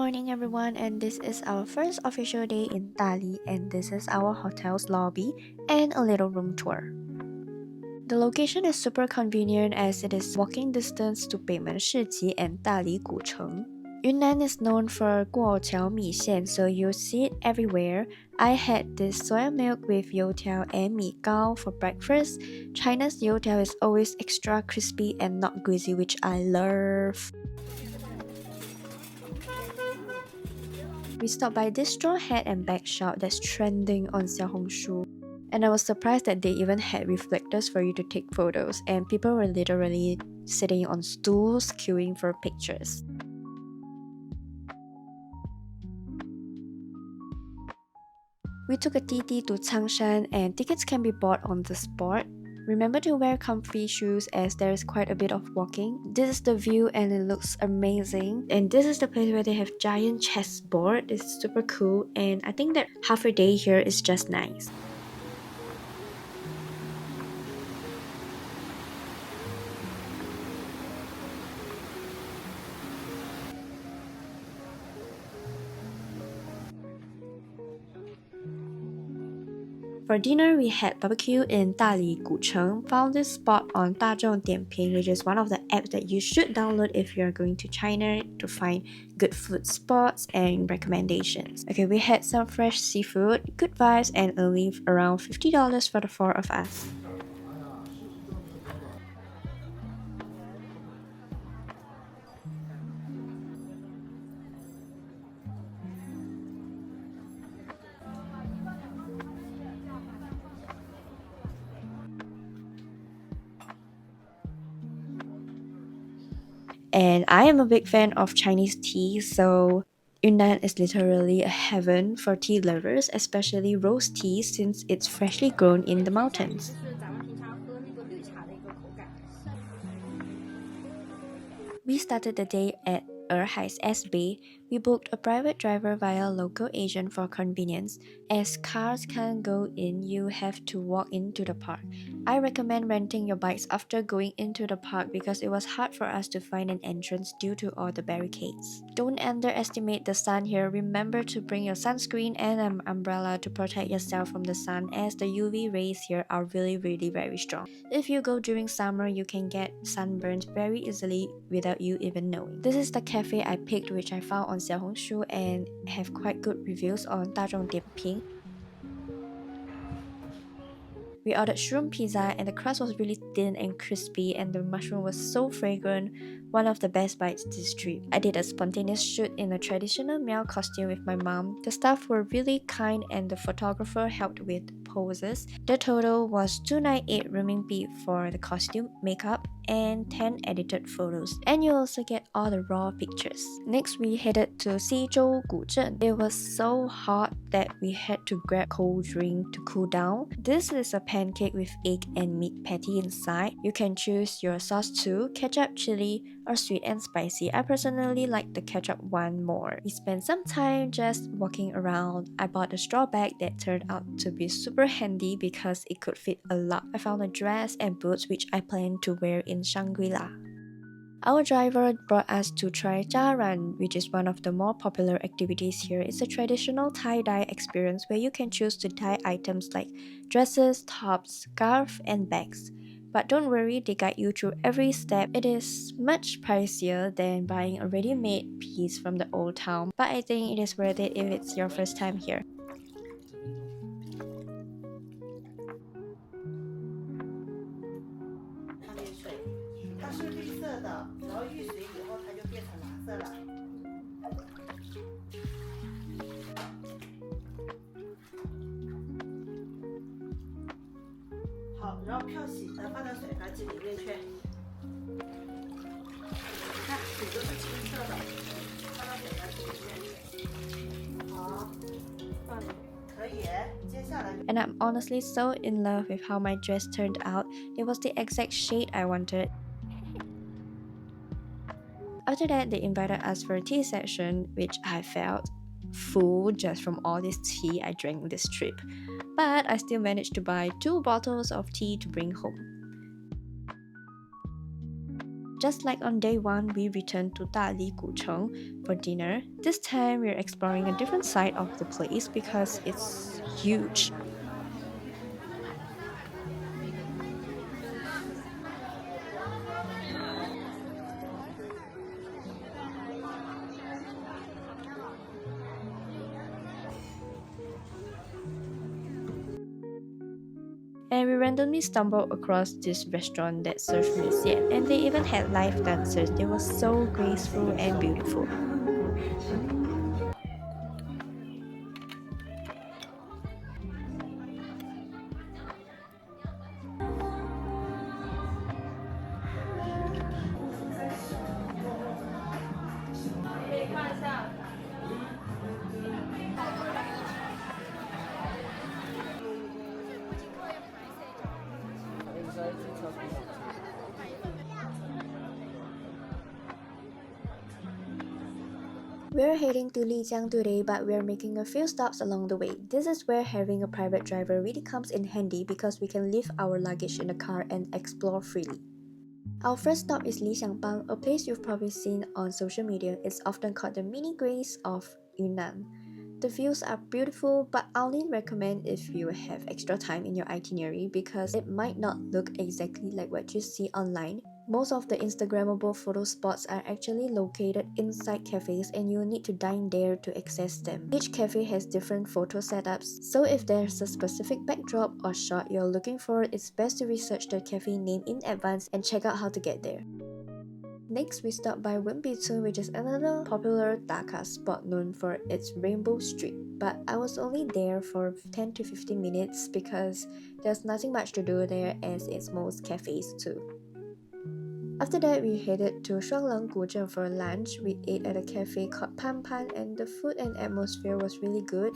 morning everyone, and this is our first official day in Dali, and this is our hotel's lobby and a little room tour. The location is super convenient as it is walking distance to Beimeng Shiji and Dali Gucheng. Yunnan is known for Guoqiao mi xian, so you'll see it everywhere. I had this soya milk with youtiao and mi gao for breakfast. China's youtiao is always extra crispy and not greasy, which I love. We stopped by this straw hat and bag shop that's trending on Xiaohongshu. And I was surprised that they even had reflectors for you to take photos, and people were literally sitting on stools queuing for pictures. We took a TT to Cangshan and tickets can be bought on the spot. Remember to wear comfy shoes as there is quite a bit of walking. This is the view and it looks amazing. And this is the place where they have giant chessboard. It's super cool and I think that half a day here is just nice. For dinner, we had barbecue in Dali Gucheng. Found this spot on Dazhong Dianping, which is one of the apps that you should download if you're going to China to find good food spots and recommendations. Okay, we had some fresh seafood, good vibes, and only around $50 for the four of us. And I am a big fan of Chinese tea, so Yunnan is literally a heaven for tea lovers, especially rose tea since it's freshly grown in the mountains. We started the day at Erhai's S-Bay. We booked a private driver via a local agent for convenience. As cars can't go in, you have to walk into the park. I recommend renting your bikes after going into the park because it was hard for us to find an entrance due to all the barricades. Don't underestimate the sun here. Remember to bring your sunscreen and an umbrella to protect yourself from the sun as the UV rays here are really very strong. If you go during summer, you can get sunburned very easily without you even knowing. This is the cafe I picked, which I found on Xiaohongshu and have quite good reviews on Dazhong Dianping. We ordered shroom pizza and the crust was really thin and crispy and the mushroom was so fragrant, one of the best bites this trip. I did a spontaneous shoot in a traditional male costume with my mom. The staff were really kind and the photographer helped with poses. The total was 298 renminbi for the costume, makeup, and 10 edited photos. And you also get all the raw pictures. Next, we headed to Xizhou Guzheng. It was so hot that we had to grab cold drink to cool down. This is a pancake with egg and meat patty inside. You can choose your sauce too, ketchup, chili, or sweet and spicy. I personally like the ketchup one more. We spent some time just walking around. I bought a straw bag that turned out to be super handy because it could fit a lot. I found a dress and boots which I plan to wear in Shangri-La. Our driver brought us to try Jaran, which is one of the more popular activities here. It's a traditional tie-dye experience where you can choose to dye items like dresses, tops, scarf, and bags. But don't worry, they guide you through every step. It is much pricier than buying a ready-made piece from the old town, but I think it is worth it if it's your first time here. And I'm honestly so in love with how my dress turned out. It was the exact shade I wanted. After that, they invited us for a tea session, which I felt full just from all this tea I drank this trip. But I still managed to buy 2 bottles of tea to bring home. Just like on day 1, we returned to Dali Gucheng for dinner. This time, we're exploring a different side of the place because it's huge. And we randomly stumbled across this restaurant that served Lijiang, and they even had live dancers. They were so graceful and beautiful. We're heading to Lijiang today, but we're making a few stops along the way. This is where having a private driver really comes in handy because we can leave our luggage in the car and explore freely. Our first stop is Lijiang, a place you've probably seen on social media. It's often called the mini Greece of Yunnan. The views are beautiful, but I only recommend if you have extra time in your itinerary because it might not look exactly like what you see online. Most of the Instagrammable photo spots are actually located inside cafes and you'll need to dine there to access them. Each cafe has different photo setups, so if there's a specific backdrop or shot you're looking for, it's best to research the cafe name in advance and check out how to get there. Next, we stop by Wimbitun, which is another popular Dhaka spot known for its Rainbow Street. But I was only there for 10 to 15 minutes because there's nothing much to do there as it's most cafes too. After that, we headed to Shuang for lunch. We ate at a cafe called Pan Pan and the food and atmosphere was really good.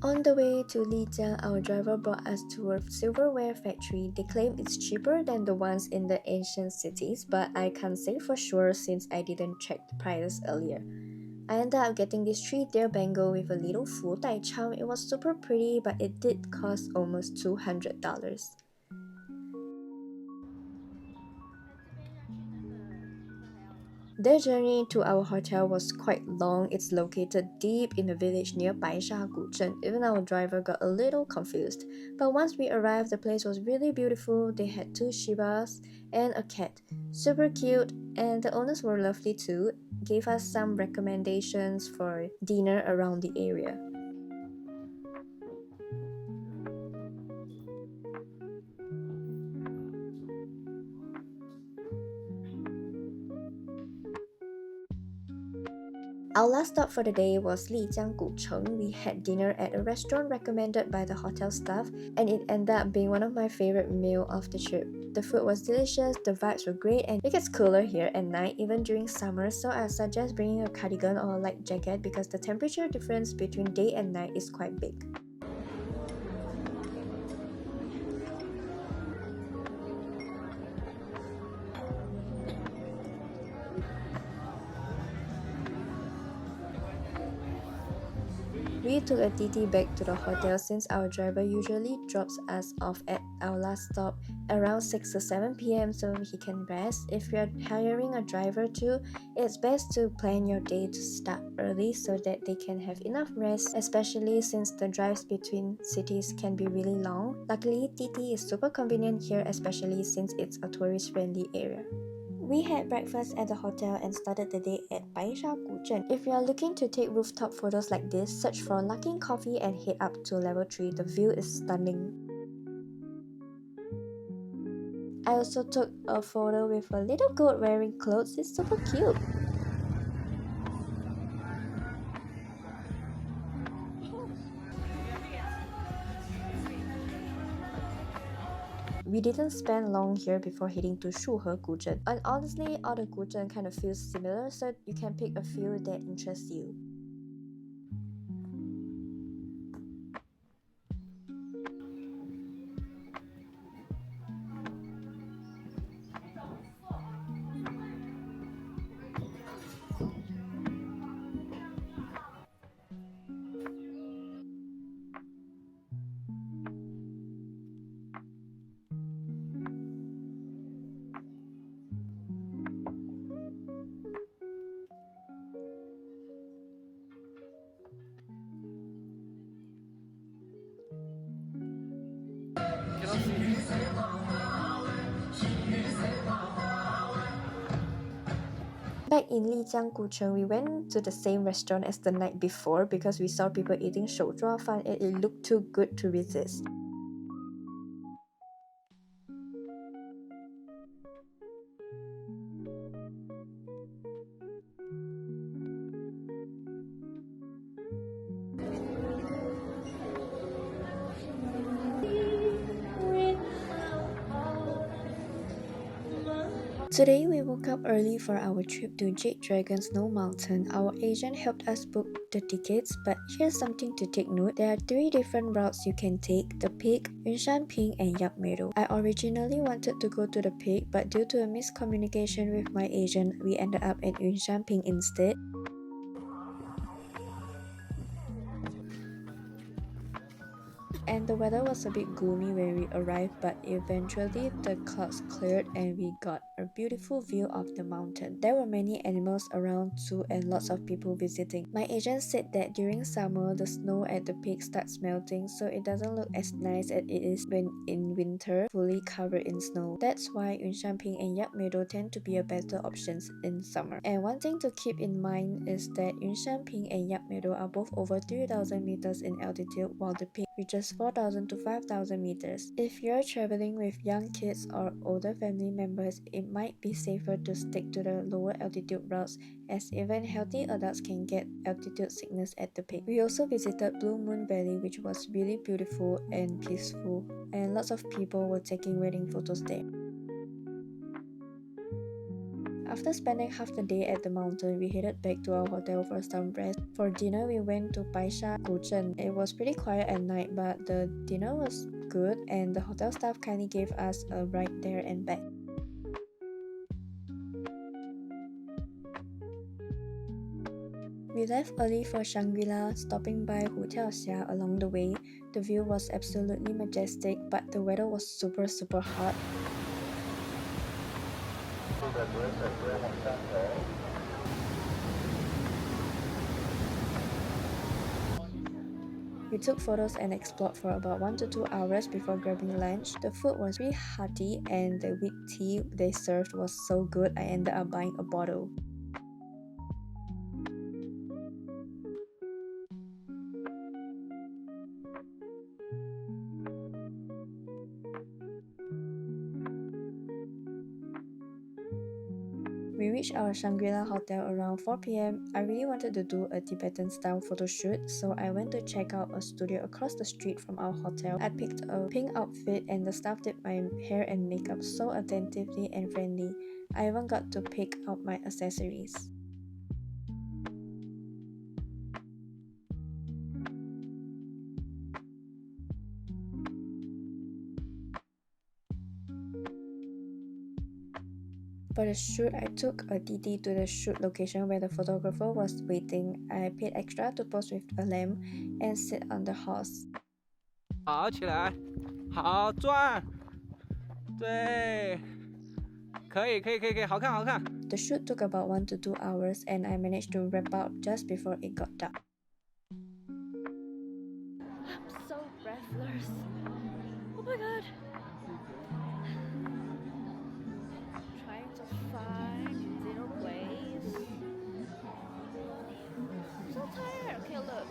On the way to Lijiang, our driver brought us to a silverware factory. They claim it's cheaper than the ones in the ancient cities, but I can't say for sure since I didn't check the prices earlier. I ended up getting this 3-tier bangle with a little Fu Tai charm. It was super pretty, but it did cost almost $200. The journey to our hotel was quite long. It's located deep in the village near Baisha. Even our driver got a little confused. But once we arrived, the place was really beautiful. They had 2 shibas and a cat. Super cute, and the owners were lovely too. Gave us some recommendations for dinner around the area. Our last stop for the day was Lijiang Gucheng. We had dinner at a restaurant recommended by the hotel staff, and it ended up being one of my favorite meals of the trip. The food was delicious, the vibes were great, and it gets cooler here at night, even during summer, so I suggest bringing a cardigan or a light jacket because the temperature difference between day and night is quite big. We took a TT back to the hotel since our driver usually drops us off at our last stop around 6 or 7 p.m. so he can rest. If you're hiring a driver too, it's best to plan your day to start early so that they can have enough rest, especially since the drives between cities can be really long. Luckily, TT is super convenient here, especially since it's a tourist-friendly area. We had breakfast at the hotel and started the day at Baisha Guzhen. If you are looking to take rooftop photos like this, search for Luckin Coffee and head up to level 3. The view is stunning. I also took a photo with a little goat wearing clothes. It's super cute. We didn't spend long here before heading to Shuhe Guzhen. And honestly, all the Guzhen kind of feels similar, so you can pick a few that interest you. in Lijiang, we went to the same restaurant as the night before because we saw people eating shou fan and it looked too good to resist. Today we woke up early for our trip to Jade Dragon Snow Mountain. Our agent helped us book the tickets, but here's something to take note. There are 3 different routes you can take: the Peak, Yunshan Ping, and Yakmeadow. I originally wanted to go to the Peak, but due to a miscommunication with my agent, we ended up at Yunshan Ping instead. And the weather was a bit gloomy when we arrived, but eventually the clouds cleared and we got a beautiful view of the mountain. There were many animals around too and lots of people visiting. My agent said that during summer the snow at the peak starts melting, so it doesn't look as nice as it is when in winter fully covered in snow. That's why Yunshanping and Yakmeadow tend to be a better options in summer. And one thing to keep in mind is that Yunshanping and Yakmeadow are both over 3,000 meters in altitude, while the peak reaches 4,000 to 5,000 meters. If you're traveling with young kids or older family members, it might be safer to stick to the lower altitude routes, as even healthy adults can get altitude sickness at the peak. We also visited Blue Moon Valley, which was really beautiful and peaceful, and lots of people were taking wedding photos there. After spending half the day at the mountain, we headed back to our hotel for some rest. For dinner, we went to Baisha, Gorge. It was pretty quiet at night, but the dinner was good and the hotel staff kindly gave us a ride there and back. We left early for Shangri-La, stopping by Qiao along the way. The view was absolutely majestic, but the weather was super hot. We took photos and explored for about 1 to 2 hours before grabbing lunch. The food was really hearty and the wheat tea they served was so good I ended up buying a bottle. We reached our Shangri-La hotel around 4 p.m. I really wanted to do a Tibetan style photo shoot, so I went to check out a studio across the street from our hotel. I picked a pink outfit and the staff did my hair and makeup so attentively and friendly. I even got to pick out my accessories. For the shoot, I took a TT to the shoot location where the photographer was waiting. I paid extra to pose with a lamp and sit on the horse. 好起来，好转，对，可以，好看，好看。 The shoot took about 1 to 2 hours and I managed to wrap up just before it got dark. I'm so breathless. Oh my god. Trying to find little ways. I'm so tired. Okay, look.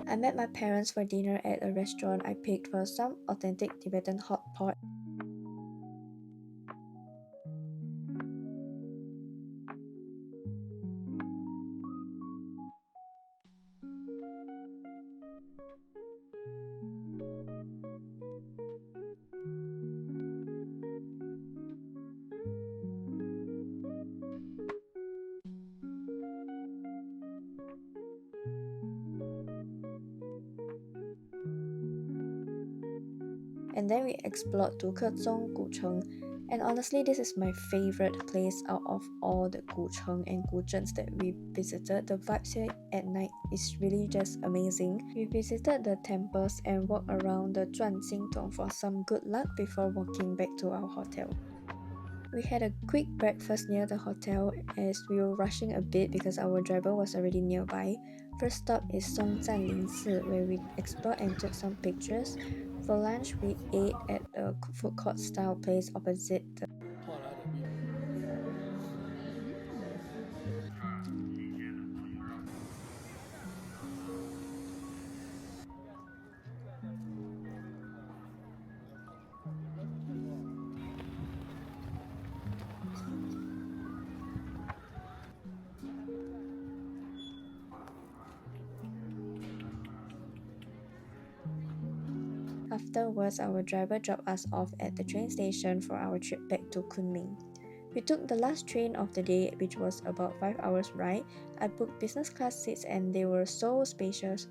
I met my parents for dinner at a restaurant I picked for some authentic Tibetan hot pot. And then we explored Dukezong, and honestly this is my favorite place out of all the Gucheng and Guzhens that we visited. The vibes here at night is really just amazing. We visited the temples and walked around the Zhuanjingdong for some good luck before walking back to our hotel. We had a quick breakfast near the hotel as we were rushing a bit because our driver was already nearby. First stop is Songzanlin, where we explored and took some pictures. For lunch, we ate at a food court style place opposite the Afterwards, our driver dropped us off at the train station for our trip back to Kunming. We took the last train of the day, which was about 5 hours ride. I booked business class seats and they were so spacious.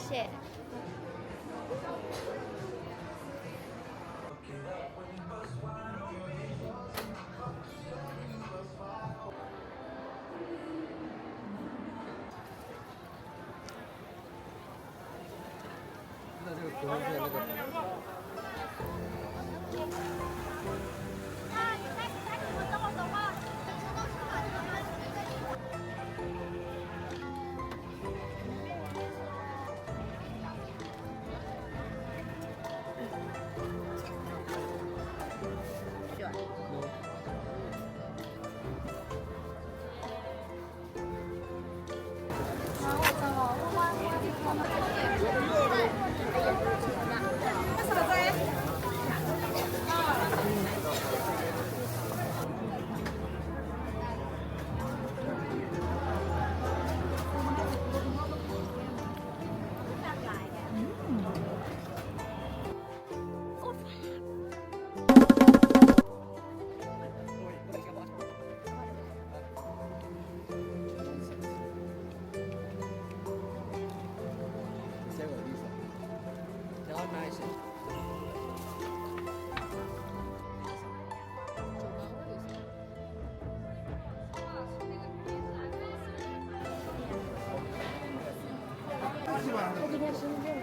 Shit.今天深圳。